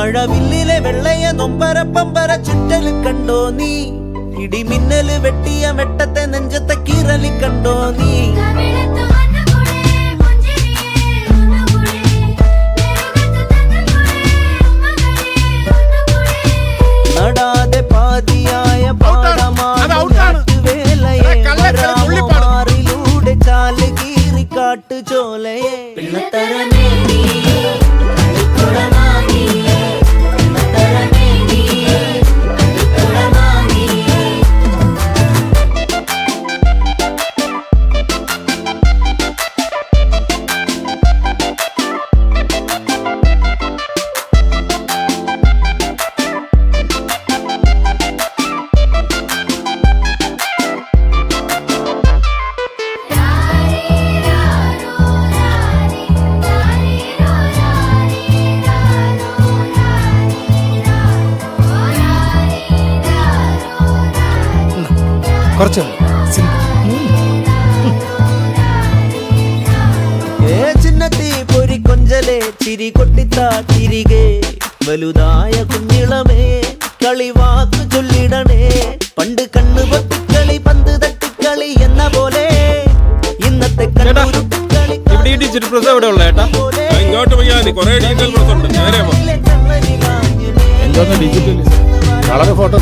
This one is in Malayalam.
മഴവില്ലിലെ വെള്ളയ നൊമ്പരപ്പമ്പര ചുറ്റല് കണ്ടോ നീ ഇടിമിന്നല് വെട്ടിയ വെട്ടത്തെ നെഞ്ചത്തെ കീറലി കണ്ടോ നീ നടാതെ പാതിയായ പാടമാറിലൂടെ ചാല് കീറി കാട്ടു ചോലയെ ചിന്നത്തി പൊരി കൊഞ്ചലെ ചിരി കൊട്ടിത്താ തിരികെ വലുതായ കുഞ്ഞിളമേ കളിവാക്ക് ചൊല്ലിടണേ പണ്ട് കണ്ണു പൊട്ടിക്കളി പന്ത് തട്ടിക്കളി എന്ന പോലെ ഇന്നത്തെ കണ്ണുരുട്ടിക്കളി ഫോട്ടോ